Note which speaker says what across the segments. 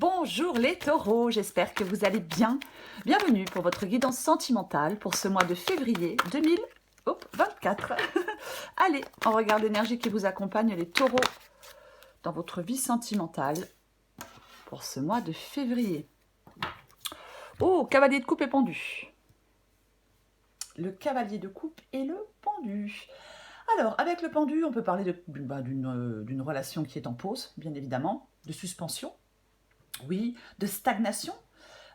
Speaker 1: Bonjour les taureaux, j'espère que vous allez bien. Bienvenue pour votre guidance sentimentale pour ce mois de février 2024. Allez, on regarde l'énergie qui vous accompagne les taureaux dans votre vie sentimentale pour ce mois de février. Oh, cavalier de coupe et pendu. Le cavalier de coupe et le pendu. Alors, avec le pendu, on peut parler d'une relation qui est en pause, bien évidemment, de suspension. Oui, de stagnation.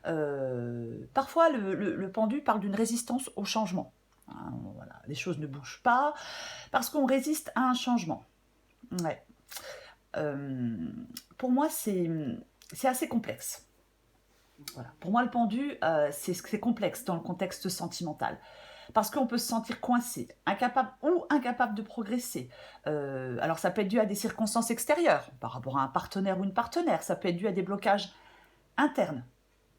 Speaker 1: Parfois, le pendu parle d'une résistance au changement. Hein, voilà, les choses ne bougent pas parce qu'on résiste à un changement. Ouais. Pour moi, c'est assez complexe. Voilà. Pour moi, le pendu, c'est complexe dans le contexte sentimental. Parce qu'on peut se sentir coincé, incapable de progresser. Alors ça peut être dû à des circonstances extérieures, par rapport à un partenaire ou une partenaire. Ça peut être dû à des blocages internes.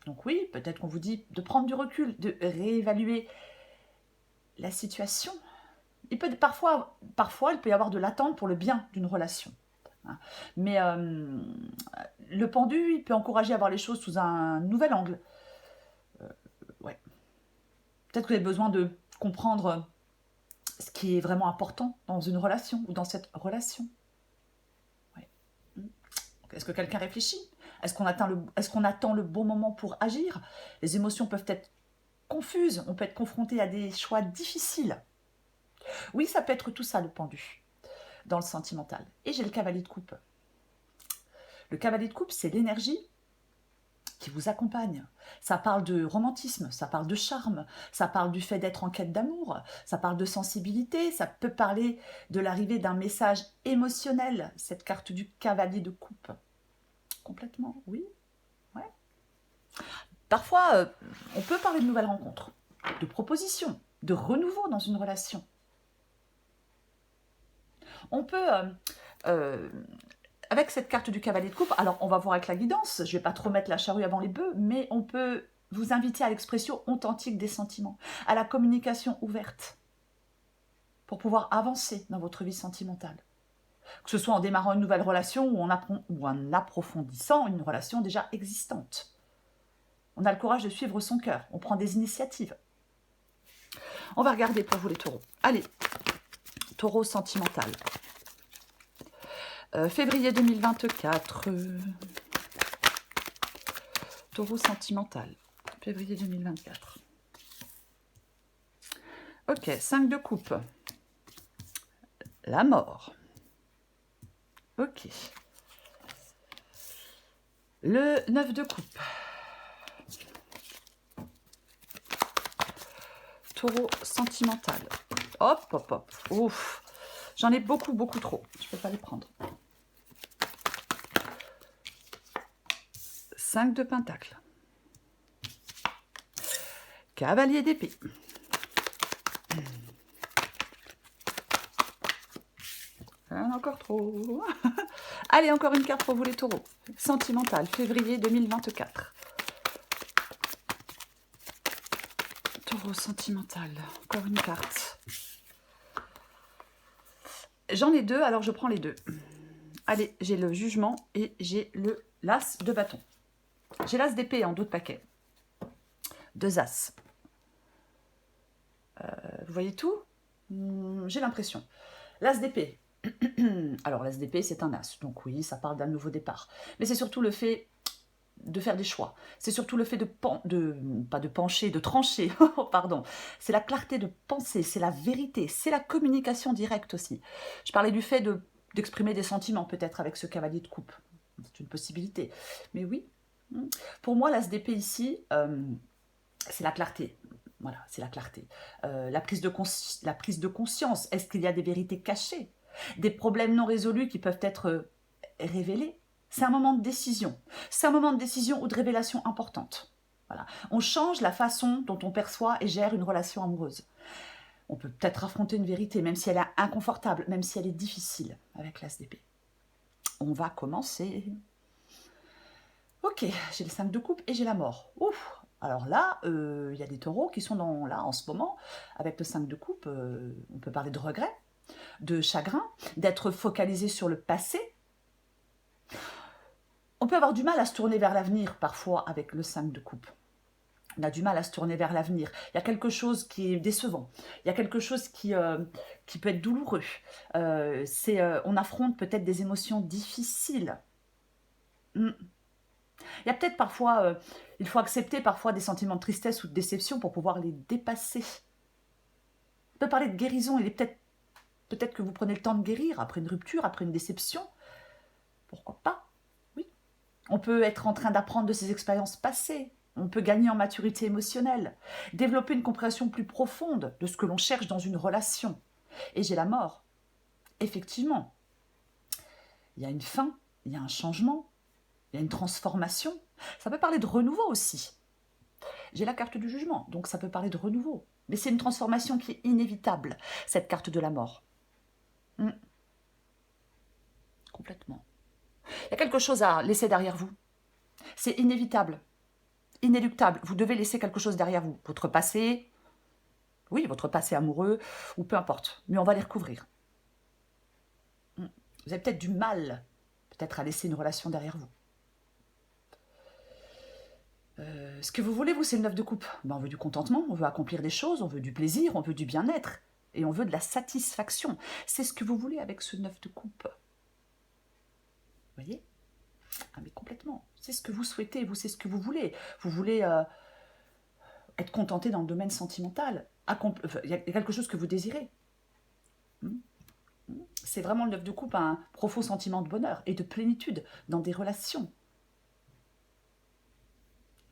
Speaker 1: Donc oui, peut-être qu'on vous dit de prendre du recul, de réévaluer la situation. Parfois, il peut y avoir de l'attente pour le bien d'une relation. Mais le pendu, il peut encourager à voir les choses sous un nouvel angle. Ouais. Peut-être que vous avez besoin de comprendre ce qui est vraiment important dans une relation ou dans cette relation. Ouais. Est-ce que quelqu'un réfléchit? Est-ce qu'on attend le bon moment pour agir? Les émotions peuvent être confuses, on peut être confronté à des choix difficiles. Oui, ça peut être tout ça, le pendu, dans le sentimental. Et j'ai le cavalier de coupe. Le cavalier de coupe, c'est l'énergie qui vous accompagne. Ça parle de romantisme, ça parle de charme, ça parle du fait d'être en quête d'amour, ça parle de sensibilité, ça peut parler de l'arrivée d'un message émotionnel, cette carte du cavalier de coupe. Complètement, oui. Ouais. Parfois, on peut parler de nouvelles rencontres, de propositions, de renouveau dans une relation. On peut, avec cette carte du cavalier de coupe, alors on va voir avec la guidance, je ne vais pas trop mettre la charrue avant les bœufs, mais on peut vous inviter à l'expression authentique des sentiments, à la communication ouverte, pour pouvoir avancer dans votre vie sentimentale. Que ce soit en démarrant une nouvelle relation ou en approfondissant une relation déjà existante. On a le courage de suivre son cœur, on prend des initiatives. On va regarder pour vous les taureaux. Allez, taureau sentimental. Février 2024. Taureau sentimental. Février 2024. Ok, 5 de coupe. La mort. Ok. Le 9 de coupe. Taureau sentimental. Hop, hop, hop. Ouf. J'en ai beaucoup trop. Je ne peux pas les prendre. 5 de pentacle. Cavalier d'épée. Encore trop. Allez, encore une carte pour vous les taureaux. Sentimental, février 2024. Taureau sentimental. Encore une carte. J'en ai deux, alors je prends les deux. Allez, j'ai le jugement et j'ai le l'as de bâton. J'ai l'as d'épée en dos de paquet. 2 as. Vous voyez tout? J'ai l'impression. L'as d'épée. Alors, l'as d'épée, c'est un as. Donc oui, ça parle d'un nouveau départ. Mais c'est surtout le fait de faire des choix. C'est surtout le fait pas de pencher, de trancher, pardon. C'est la clarté de penser, c'est la vérité, c'est la communication directe aussi. Je parlais du fait d'exprimer des sentiments peut-être avec ce cavalier de coupe. C'est une possibilité. Mais oui, pour moi, l'as d'épée ici, c'est la clarté. Voilà, c'est la clarté. La prise de conscience. Est-ce qu'il y a des vérités cachées? Des problèmes non résolus qui peuvent être révélés? C'est un moment de décision. C'est un moment de décision ou de révélation importante. Voilà. On change la façon dont on perçoit et gère une relation amoureuse. On peut peut-être affronter une vérité, même si elle est inconfortable, même si elle est difficile, avec l'as d'épée. On va commencer. Ok, j'ai le 5 de coupe et j'ai la mort. Ouf. Alors là, il y a des taureaux qui sont là en ce moment, avec le 5 de coupe, on peut parler de regret, de chagrin, d'être focalisé sur le passé. On peut avoir du mal à se tourner vers l'avenir parfois avec le 5 de coupe. On a du mal à se tourner vers l'avenir. Il y a quelque chose qui est décevant. Il y a quelque chose qui peut être douloureux. On affronte peut-être des émotions difficiles. Mm. Il y a peut-être parfois, il faut accepter parfois des sentiments de tristesse ou de déception pour pouvoir les dépasser. On peut parler de guérison. Il est peut-être que vous prenez le temps de guérir après une rupture, après une déception. Pourquoi pas? Oui. On peut être en train d'apprendre de ses expériences passées. On peut gagner en maturité émotionnelle, développer une compréhension plus profonde de ce que l'on cherche dans une relation. Et j'ai la mort. Effectivement, il y a une fin, il y a un changement, il y a une transformation. Ça peut parler de renouveau aussi. J'ai la carte du jugement, donc ça peut parler de renouveau. Mais c'est une transformation qui est inévitable, cette carte de la mort. Complètement. Il y a quelque chose à laisser derrière vous. C'est inévitable, inéluctable. Vous devez laisser quelque chose derrière vous. Votre passé, oui, votre passé amoureux, ou peu importe. Mais on va les recouvrir. Vous avez peut-être du mal, peut-être à laisser une relation derrière vous. Ce que vous voulez, vous, c'est le 9 de coupe. On veut du contentement, on veut accomplir des choses, on veut du plaisir, on veut du bien-être. Et on veut de la satisfaction. C'est ce que vous voulez avec ce 9 de coupe. Vous voyez? Ah, mais complètement. C'est ce que vous souhaitez, vous, c'est ce que vous voulez. Vous voulez être contenté dans le domaine sentimental. Il y a quelque chose que vous désirez. C'est vraiment le 9 de coupe, un profond sentiment de bonheur et de plénitude dans des relations.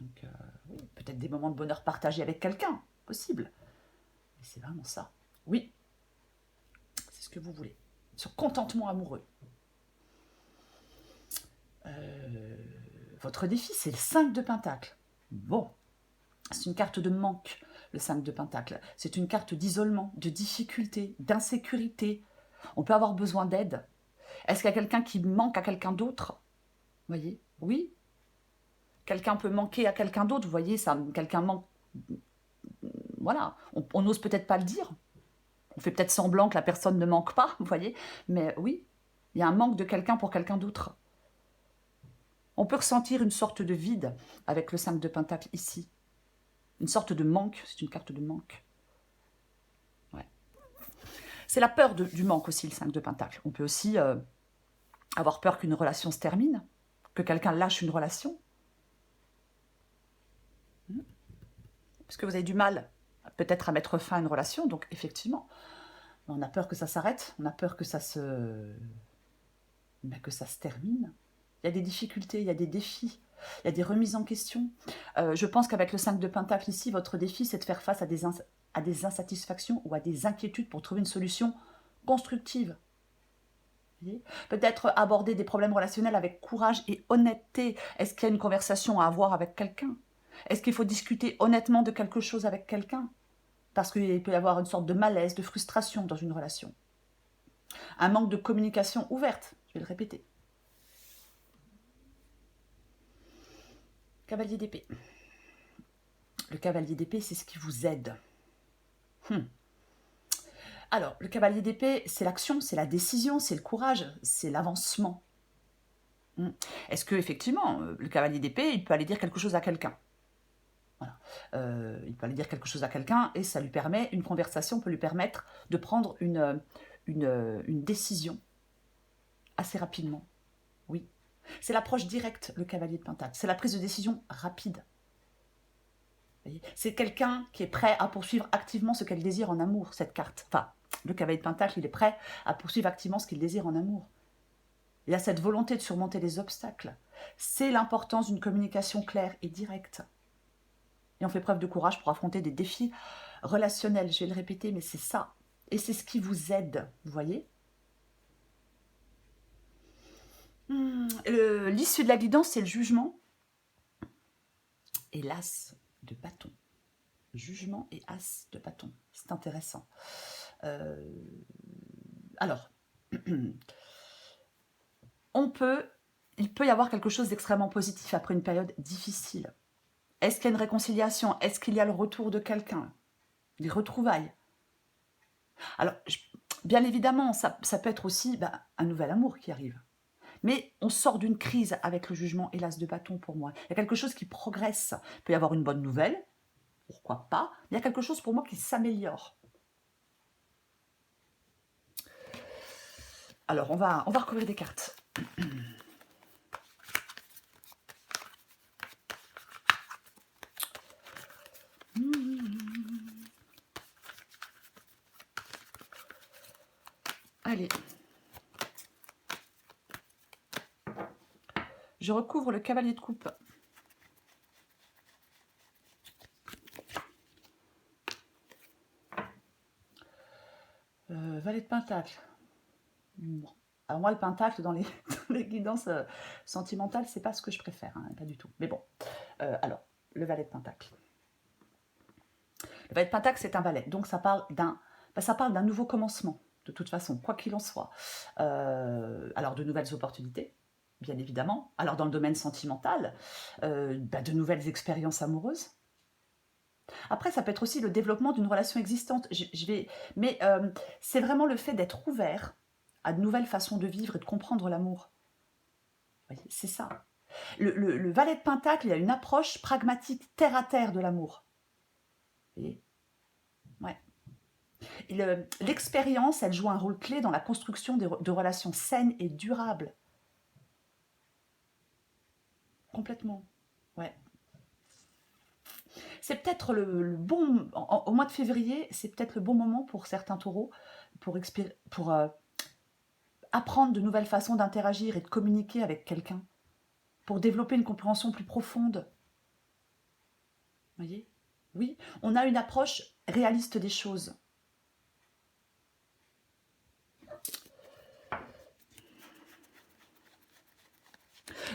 Speaker 1: Donc, oui, peut-être des moments de bonheur partagés avec quelqu'un, possible. Mais c'est vraiment ça. Oui, c'est ce que vous voulez. Sur contentement amoureux. Votre défi, c'est le 5 de Pentacle. Bon, c'est une carte de manque, le 5 de Pentacle. C'est une carte d'isolement, de difficulté, d'insécurité. On peut avoir besoin d'aide. Est-ce qu'il y a quelqu'un qui manque à quelqu'un d'autre? Vous voyez? Oui. Quelqu'un peut manquer à quelqu'un d'autre, vous voyez, ça, quelqu'un manque. Voilà, on n'ose peut-être pas le dire. On fait peut-être semblant que la personne ne manque pas, vous voyez. Mais oui, il y a un manque de quelqu'un pour quelqu'un d'autre. On peut ressentir une sorte de vide avec le 5 de Pentacle ici. Une sorte de manque, c'est une carte de manque. Ouais. C'est la peur du manque aussi, le 5 de Pentacle. On peut aussi avoir peur qu'une relation se termine, que quelqu'un lâche une relation. Parce que vous avez du mal peut-être à mettre fin à une relation, donc effectivement, on a peur que ça s'arrête, on a peur que ça se termine. Il y a des difficultés, il y a des défis, il y a des remises en question. Je pense qu'avec le 5 de Pentacle ici, votre défi, c'est de faire face à des insatisfactions ou à des inquiétudes pour trouver une solution constructive. Peut-être aborder des problèmes relationnels avec courage et honnêteté. Est-ce qu'il y a une conversation à avoir avec quelqu'un? Est-ce qu'il faut discuter honnêtement de quelque chose avec quelqu'un? Parce qu'il peut y avoir une sorte de malaise, de frustration dans une relation. Un manque de communication ouverte, je vais le répéter. Cavalier d'épée. Le cavalier d'épée, c'est ce qui vous aide. Alors, le cavalier d'épée, c'est l'action, c'est la décision, c'est le courage, c'est l'avancement. Est-ce que effectivement, le cavalier d'épée, il peut aller dire quelque chose à quelqu'un? Voilà. Il peut aller dire quelque chose à quelqu'un et ça lui permet, une conversation peut lui permettre de prendre une décision assez rapidement. Oui. C'est l'approche directe, le cavalier de Pentacle. C'est la prise de décision rapide. C'est quelqu'un qui est prêt à poursuivre activement ce qu'elle désire en amour, cette carte. Enfin, le cavalier de Pentacle, il est prêt à poursuivre activement ce qu'il désire en amour. Il a cette volonté de surmonter les obstacles. C'est l'importance d'une communication claire et directe. Et on fait preuve de courage pour affronter des défis relationnels. Je vais le répéter, mais c'est ça. Et c'est ce qui vous aide, vous voyez. L'issue de la guidance, c'est le jugement et l'as de bâton. Jugement et as de bâton. C'est intéressant. Alors, il peut y avoir quelque chose d'extrêmement positif après une période difficile. Est-ce qu'il y a une réconciliation? Est-ce qu'il y a le retour de quelqu'un? Des retrouvailles? Alors, bien évidemment, ça peut être aussi un nouvel amour qui arrive. Mais on sort d'une crise avec le jugement et l'as de bâton pour moi. Il y a quelque chose qui progresse. Il peut y avoir une bonne nouvelle, pourquoi pas. Il y a quelque chose pour moi qui s'améliore. Alors, on va recouvrir des cartes. Allez. Je recouvre le cavalier de coupe. Valet de pentacle. Bon. Alors moi, le pentacle dans les, dans les guidances sentimentales, c'est pas ce que je préfère, hein, pas du tout. Mais bon, alors, le valet de pentacle. Le valet de pentacle, c'est un valet, donc ça parle d'un nouveau commencement, de toute façon, quoi qu'il en soit. Alors, de nouvelles opportunités, bien évidemment. Alors, dans le domaine sentimental, de nouvelles expériences amoureuses. Après, ça peut être aussi le développement d'une relation existante. Mais c'est vraiment le fait d'être ouvert à de nouvelles façons de vivre et de comprendre l'amour. C'est ça. Le valet de pentacle, il a une approche pragmatique, terre à terre de l'amour. Vous voyez ? Ouais. L'expérience, elle joue un rôle clé dans la construction de relations saines et durables. Complètement. Ouais. C'est peut-être le bon... Au mois de février, c'est peut-être le bon moment pour certains taureaux pour apprendre de nouvelles façons d'interagir et de communiquer avec quelqu'un, pour développer une compréhension plus profonde. Vous voyez ? Oui, on a une approche réaliste des choses.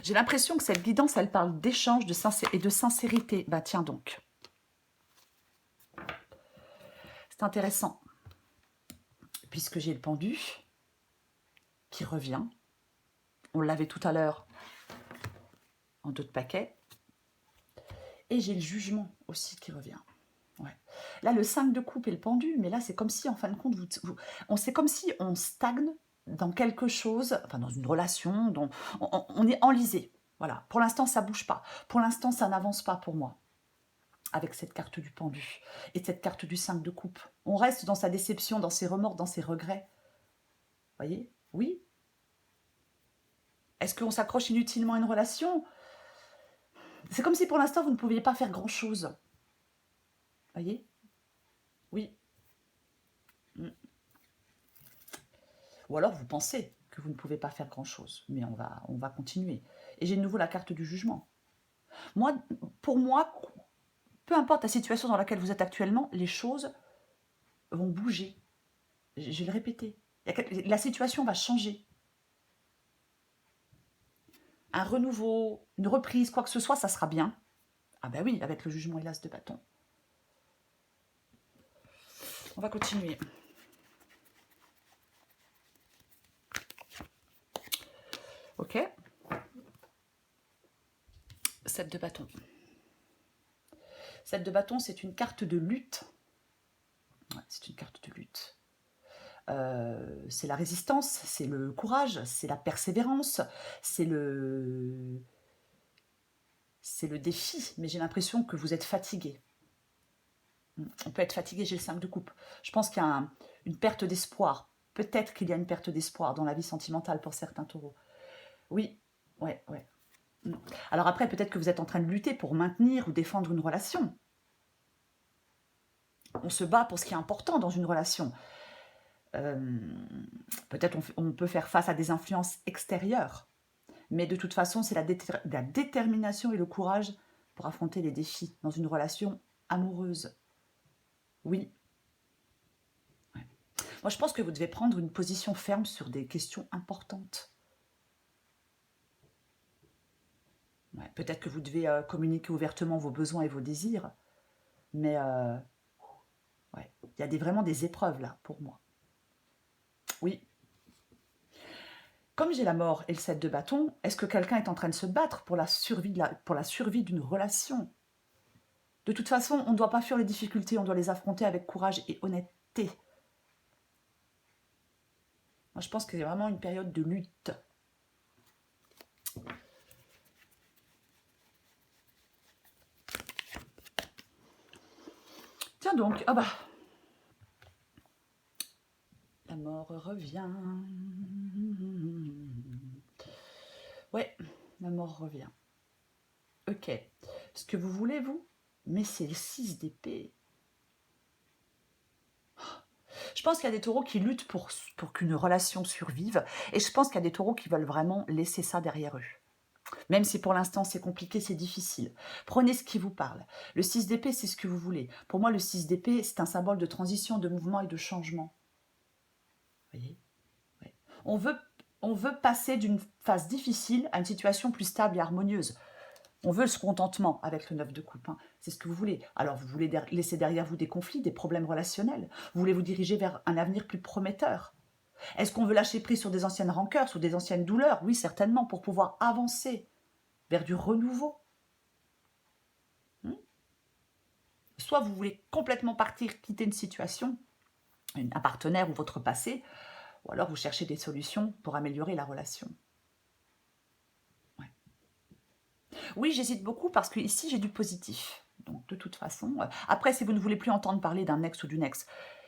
Speaker 1: J'ai l'impression que cette guidance, elle parle d'échange et de sincérité. Bah tiens donc. C'est intéressant. Puisque j'ai le pendu qui revient. On l'avait tout à l'heure en d'autres paquets. Et j'ai le jugement aussi qui revient. Ouais. Là, le 5 de coupe et le pendu, mais là, c'est comme si, en fin de compte, c'est comme si on stagne dans quelque chose, enfin dans une relation, dont on est enlisé. Voilà. Pour l'instant, ça ne bouge pas. Pour l'instant, ça n'avance pas pour moi. Avec cette carte du pendu et cette carte du 5 de coupe. On reste dans sa déception, dans ses remords, dans ses regrets. Vous voyez ? Oui. Est-ce qu'on s'accroche inutilement à une relation ? C'est comme si pour l'instant, vous ne pouviez pas faire grand-chose. Vous voyez ? Oui. Ou alors vous pensez que vous ne pouvez pas faire grand-chose. Mais on va continuer. Et j'ai de nouveau la carte du jugement. Pour moi, peu importe la situation dans laquelle vous êtes actuellement, les choses vont bouger. Je vais le répéter. La situation va changer. Un renouveau, une reprise, quoi que ce soit, ça sera bien. Ah ben oui, avec le jugement et l'as de bâton. On va continuer. Ok. 7 de bâton. 7 de bâton, c'est une carte de lutte. Ouais, c'est une carte de lutte. C'est la résistance, c'est le courage, c'est la persévérance, c'est le défi. Mais j'ai l'impression que vous êtes fatigué. On peut être fatigué, j'ai le 5 de coupe. Je pense qu'il y a une perte d'espoir. Peut-être qu'il y a une perte d'espoir dans la vie sentimentale pour certains taureaux. Oui, ouais. Alors après, peut-être que vous êtes en train de lutter pour maintenir ou défendre une relation. On se bat pour ce qui est important dans une relation. Peut-être on peut faire face à des influences extérieures. Mais de toute façon, c'est la détermination et le courage pour affronter les défis dans une relation amoureuse. Oui. Ouais. Moi, je pense que vous devez prendre une position ferme sur des questions importantes. Ouais, peut-être que vous devez communiquer ouvertement vos besoins et vos désirs. Mais ouais, il y a vraiment des épreuves là, pour moi. Oui. Comme j'ai la mort et le 7 de bâton, est-ce que quelqu'un est en train de se battre pour la survie d'une relation ? De toute façon, on ne doit pas fuir les difficultés, on doit les affronter avec courage et honnêteté. Moi, je pense que c'est vraiment une période de lutte. Tiens donc, ah bah, la mort revient. Ouais, la mort revient. Ok. Ce que vous voulez, vous, mais c'est le 6 d'épée. Je pense qu'il y a des taureaux qui luttent pour qu'une relation survive, et je pense qu'il y a des taureaux qui veulent vraiment laisser ça derrière eux. Même si pour l'instant c'est compliqué, c'est difficile. Prenez ce qui vous parle. Le 6 d'épée, c'est ce que vous voulez. Pour moi, le 6 d'épée, c'est un symbole de transition, de mouvement et de changement. Vous voyez? Ouais. On veut passer d'une phase difficile à une situation plus stable et harmonieuse. On veut ce contentement avec le 9 de coupe. Hein. C'est ce que vous voulez. Alors, vous voulez laisser derrière vous des conflits, des problèmes relationnels. Vous voulez vous diriger vers un avenir plus prometteur. Est-ce qu'on veut lâcher prise sur des anciennes rancœurs, sur des anciennes douleurs? Oui, certainement, pour pouvoir avancer vers du renouveau. Soit vous voulez complètement partir, quitter une situation, un partenaire ou votre passé, ou alors vous cherchez des solutions pour améliorer la relation. Ouais. Oui, j'hésite beaucoup parce que ici j'ai du positif. Donc de toute façon, après si vous ne voulez plus entendre parler d'un ex ou d'une ex,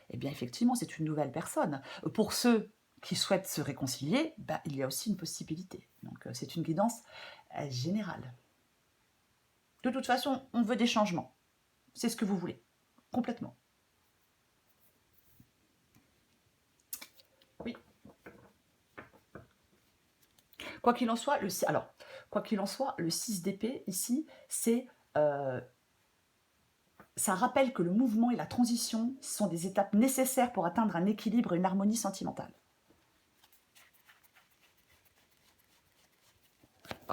Speaker 1: eh bien effectivement c'est une nouvelle personne. Pour ceux qui souhaitent se réconcilier, bah, il y a aussi une possibilité. Donc c'est une guidance générale. De toute façon, on veut des changements. C'est ce que vous voulez. Complètement. Oui. Quoi qu'il en soit, le 6 d'épée, ici, c'est... ça rappelle que le mouvement et la transition sont des étapes nécessaires pour atteindre un équilibre et une harmonie sentimentale.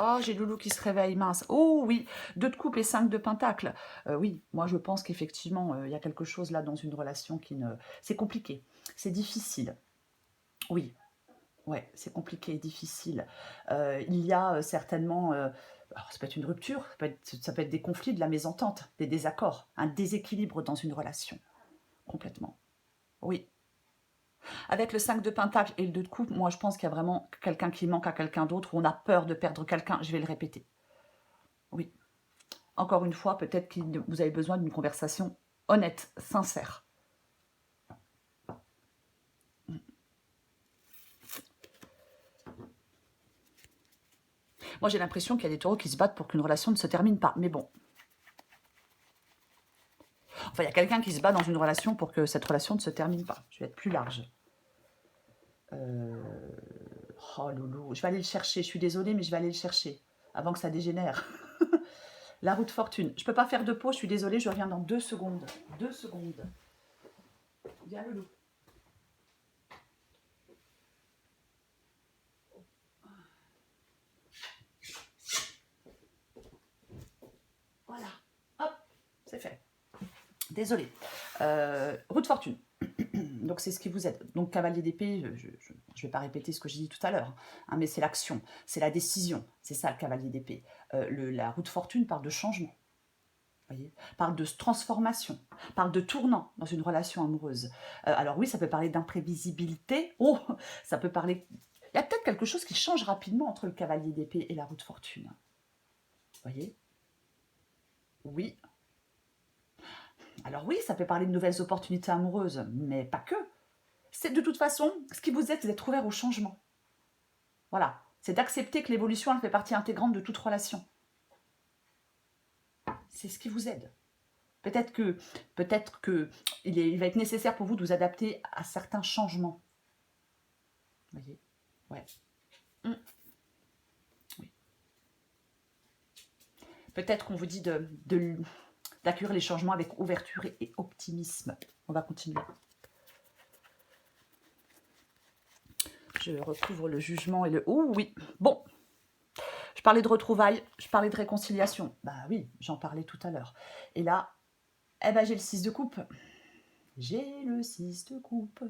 Speaker 1: Oh, j'ai Loulou qui se réveille, mince. Oh oui, 2 de coupe et 5 de pentacle. Oui, moi je pense qu'effectivement, il y a quelque chose là dans une relation qui ne... C'est compliqué, c'est difficile. Oui, ouais, c'est compliqué et difficile. Il y a certainement... alors, ça peut être une rupture, ça peut être des conflits, de la mésentente, des désaccords, un déséquilibre dans une relation. Complètement. Oui. Avec le 5 de pentacle et le 2 de coupe, moi je pense qu'il y a vraiment quelqu'un qui manque à quelqu'un d'autre, ou on a peur de perdre quelqu'un, je vais le répéter. Oui. Encore une fois, peut-être que vous avez besoin d'une conversation honnête, sincère. Moi j'ai l'impression qu'il y a des taureaux qui se battent pour qu'une relation ne se termine pas, mais bon. Enfin, il y a quelqu'un qui se bat dans une relation pour que cette relation ne se termine pas. Je vais être plus large. Oh loulou, je vais aller le chercher, je suis désolée, mais je vais aller le chercher, avant que ça dégénère. La roue de fortune. Je ne peux pas faire de pause, je suis désolée, je reviens dans 2 secondes. 2 secondes. Viens loulou. Voilà. Hop, c'est fait. Désolée. Roue de fortune. Donc c'est ce qui vous aide. Donc cavalier d'épée, je ne vais pas répéter ce que j'ai dit tout à l'heure, hein, mais c'est l'action, c'est la décision, c'est ça le cavalier d'épée. La roue de fortune parle de changement, voyez, parle de transformation, parle de tournant dans une relation amoureuse. Alors oui, ça peut parler d'imprévisibilité, oh, ça peut parler... Il y a peut-être quelque chose qui change rapidement entre le cavalier d'épée et la roue de fortune. Voyez? Oui. Alors oui, ça peut parler de nouvelles opportunités amoureuses, mais pas que. C'est de toute façon, ce qui vous aide, c'est d'être ouvert au changement. Voilà, c'est d'accepter que l'évolution, elle fait partie intégrante de toute relation. C'est ce qui vous aide. Peut-être que il va être nécessaire pour vous de vous adapter à certains changements. Vous voyez? Ouais. Oui. Peut-être qu'on vous dit d'accueillir les changements avec ouverture et optimisme. On va continuer. Je recouvre le jugement et le... Oh oui, bon. Je parlais de retrouvailles, je parlais de réconciliation. Bah oui, j'en parlais tout à l'heure. Et là, eh ben, j'ai le 6 de coupe. J'ai le 6 de coupe.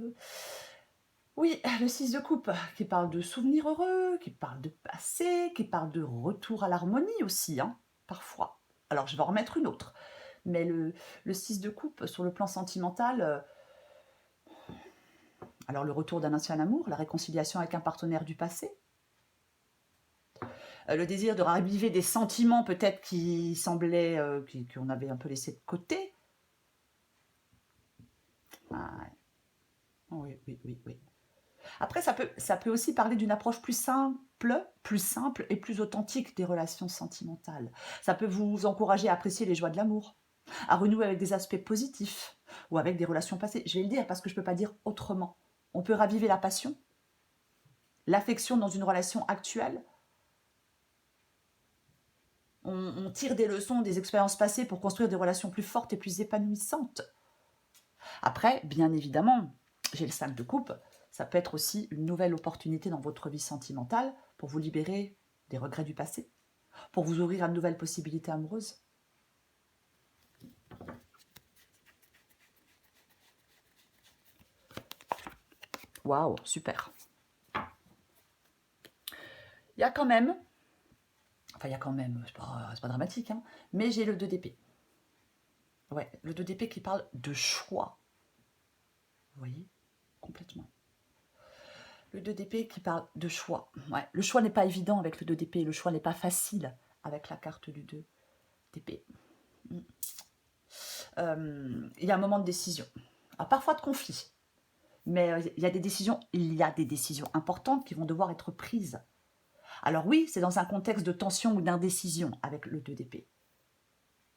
Speaker 1: Oui, le 6 de coupe, qui parle de souvenirs heureux, qui parle de passé, qui parle de retour à l'harmonie aussi, hein, parfois. Alors, je vais en remettre une autre. Mais le 6 de coupe, sur le plan sentimental, alors le retour d'un ancien amour, la réconciliation avec un partenaire du passé, le désir de raviver des sentiments peut-être qui semblaient, qu'on avait un peu laissé de côté. Ah, oui, oui, oui, oui. Après, ça peut aussi parler d'une approche plus simple et plus authentique des relations sentimentales. Ça peut vous encourager à apprécier les joies de l'amour, à renouer avec des aspects positifs ou avec des relations passées. Je vais le dire parce que je ne peux pas dire autrement. On peut raviver la passion, l'affection dans une relation actuelle. On tire des leçons des expériences passées pour construire des relations plus fortes et plus épanouissantes. Après, bien évidemment, j'ai le 5 de coupe, ça peut être aussi une nouvelle opportunité dans votre vie sentimentale pour vous libérer des regrets du passé, pour vous ouvrir à de nouvelles possibilités amoureuses. Waouh, super. Il y a quand même, c'est pas dramatique, hein, mais j'ai le 2 d'épée. Ouais, le 2 d'épée qui parle de choix. Vous voyez, complètement. Le 2 d'épée qui parle de choix. Ouais, le choix n'est pas évident avec le 2 d'épée, le choix n'est pas facile avec la carte du 2 d'épée. Il y a un moment de décision, parfois de conflit, mais il y a des décisions importantes qui vont devoir être prises. Alors oui, c'est dans un contexte de tension ou d'indécision avec le 2 d'épée.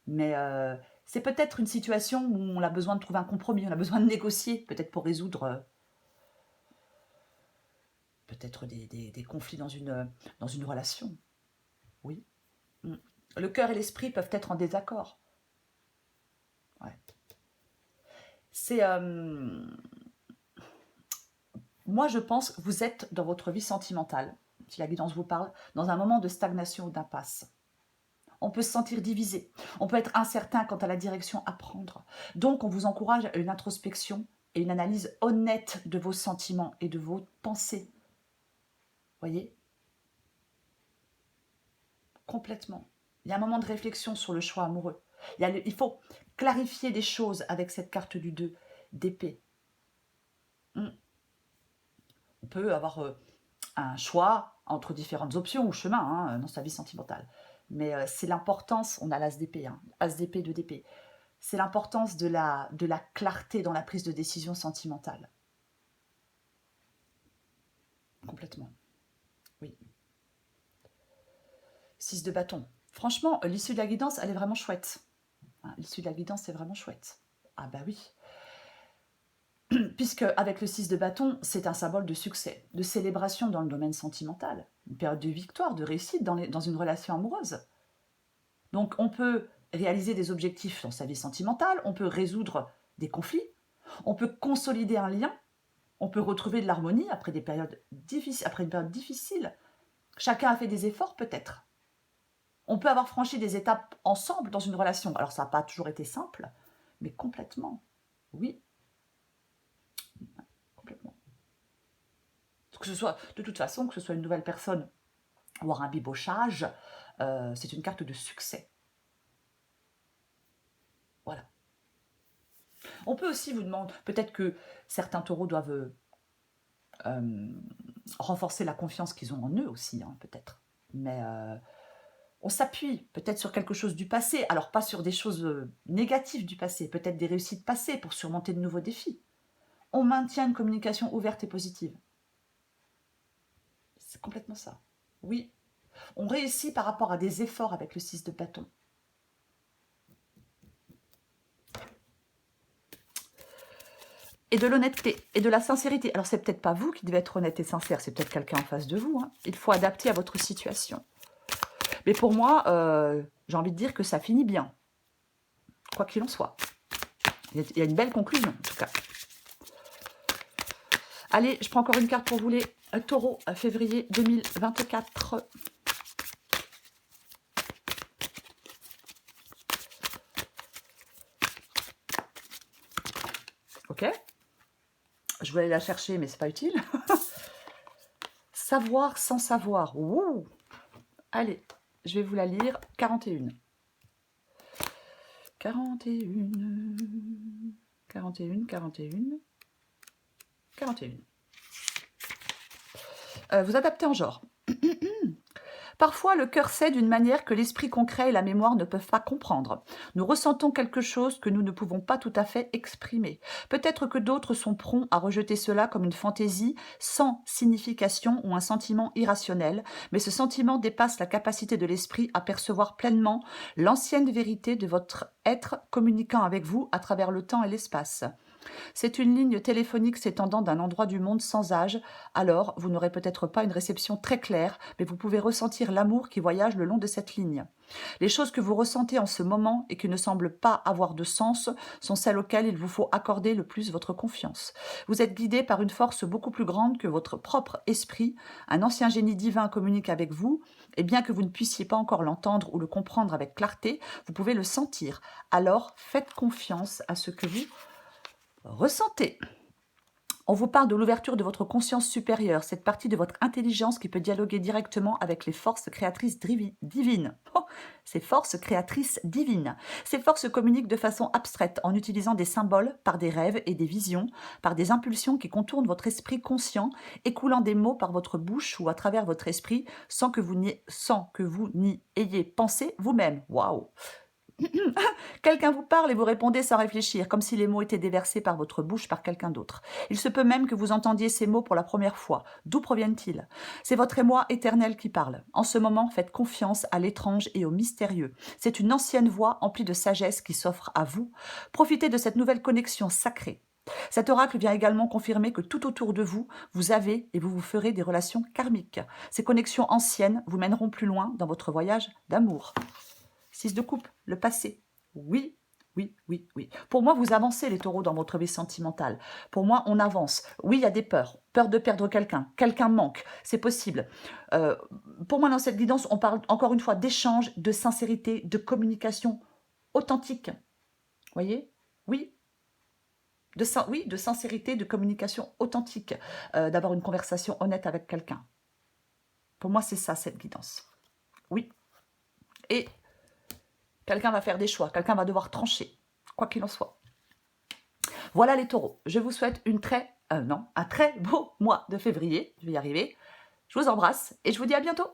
Speaker 1: Mais c'est peut-être une situation où on a besoin de trouver un compromis, on a besoin de négocier, peut-être pour résoudre peut-être des conflits dans une relation. Oui. Le cœur et l'esprit peuvent être en désaccord. Ouais. C'est... moi, je pense que vous êtes dans votre vie sentimentale, si la guidance vous parle, dans un moment de stagnation ou d'impasse. On peut se sentir divisé, on peut être incertain quant à la direction à prendre. Donc, on vous encourage à une introspection et une analyse honnête de vos sentiments et de vos pensées. Voyez ? Complètement. Il y a un moment de réflexion sur le choix amoureux. Il faut clarifier des choses avec cette carte du 2 d'épée. On peut avoir un choix entre différentes options ou chemins hein, dans sa vie sentimentale. Mais c'est l'importance, on a l'as d'épée, hein, as d'épée, 2 d'épée. C'est l'importance de la clarté dans la prise de décision sentimentale. Complètement. Oui. 6 de bâton. Franchement, l'issue de la guidance, elle est vraiment chouette. Hein, l'issue de la guidance, c'est vraiment chouette. Ah bah oui. Puisque avec le 6 de bâton, c'est un symbole de succès, de célébration dans le domaine sentimental, une période de victoire, de réussite dans une relation amoureuse. Donc on peut réaliser des objectifs dans sa vie sentimentale, on peut résoudre des conflits, on peut consolider un lien, on peut retrouver de l'harmonie après une période difficile. Chacun a fait des efforts peut-être. On peut avoir franchi des étapes ensemble dans une relation. Alors ça n'a pas toujours été simple, mais complètement. Oui. Complètement. Que ce soit, de toute façon, que ce soit une nouvelle personne ou un bibochage, c'est une carte de succès. Voilà. On peut aussi vous demander, peut-être que certains taureaux doivent renforcer la confiance qu'ils ont en eux aussi, hein, peut-être. Mais on s'appuie peut-être sur quelque chose du passé, alors pas sur des choses négatives du passé, peut-être des réussites passées pour surmonter de nouveaux défis. On maintient une communication ouverte et positive. C'est complètement ça. Oui, on réussit par rapport à des efforts avec le 6 de bâton. Et de l'honnêteté et de la sincérité. Alors, c'est peut-être pas vous qui devez être honnête et sincère, c'est peut-être quelqu'un en face de vous. Hein. Il faut adapter à votre situation. Mais pour moi, j'ai envie de dire que ça finit bien. Quoi qu'il en soit. Il y a une belle conclusion, en tout cas. Allez, je prends encore une carte pour vous les taureaux, février 2024. Ok. Je voulais la chercher, mais c'est pas utile. Savoir sans savoir. Ouh. Allez, je vais vous la lire. 41. 41. 41, 41. 41. Vous adaptez en genre. Parfois, le cœur sait d'une manière que l'esprit concret et la mémoire ne peuvent pas comprendre. Nous ressentons quelque chose que nous ne pouvons pas tout à fait exprimer. Peut-être que d'autres sont prompts à rejeter cela comme une fantaisie sans signification ou un sentiment irrationnel, mais ce sentiment dépasse la capacité de l'esprit à percevoir pleinement l'ancienne vérité de votre être communiquant avec vous à travers le temps et l'espace. C'est une ligne téléphonique s'étendant d'un endroit du monde sans âge, alors vous n'aurez peut-être pas une réception très claire, mais vous pouvez ressentir l'amour qui voyage le long de cette ligne. Les choses que vous ressentez en ce moment et qui ne semblent pas avoir de sens sont celles auxquelles il vous faut accorder le plus votre confiance. Vous êtes guidé par une force beaucoup plus grande que votre propre esprit, un ancien génie divin communique avec vous, et bien que vous ne puissiez pas encore l'entendre ou le comprendre avec clarté, vous pouvez le sentir. Alors faites confiance à ce que vous ressentez. On vous parle de l'ouverture de votre conscience supérieure, cette partie de votre intelligence qui peut dialoguer directement avec les forces créatrices divines. Oh, ces forces créatrices divines. Ces forces communiquent de façon abstraite en utilisant des symboles, par des rêves et des visions, par des impulsions qui contournent votre esprit conscient, écoulant des mots par votre bouche ou à travers votre esprit sans que vous n'y ayez pensé vous-même. Waouh! Quelqu'un vous parle et vous répondez sans réfléchir, comme si les mots étaient déversés par votre bouche par quelqu'un d'autre. Il se peut même que vous entendiez ces mots pour la première fois. D'où proviennent-ils? C'est votre émoi éternel qui parle. En ce moment, faites confiance à l'étrange et au mystérieux. C'est une ancienne voix emplie de sagesse qui s'offre à vous. Profitez de cette nouvelle connexion sacrée. Cet oracle vient également confirmer que tout autour de vous, vous avez et vous vous ferez des relations karmiques. Ces connexions anciennes vous mèneront plus loin dans votre voyage d'amour. 6 de coupe, le passé. Oui, oui, oui, oui. Pour moi, vous avancez les taureaux dans votre vie sentimentale. Pour moi, on avance. Oui, il y a des peurs. Peur de perdre quelqu'un. Quelqu'un manque. C'est possible. Pour moi, dans cette guidance, on parle encore une fois d'échange, de sincérité, de communication authentique. Voyez? Oui. Oui, de sincérité, de communication authentique. D'avoir une conversation honnête avec quelqu'un. Pour moi, c'est ça, cette guidance. Oui. Et quelqu'un va faire des choix, quelqu'un va devoir trancher, quoi qu'il en soit. Voilà les taureaux. Je vous souhaite un très beau mois de février. Je vais y arriver. Je vous embrasse et je vous dis à bientôt.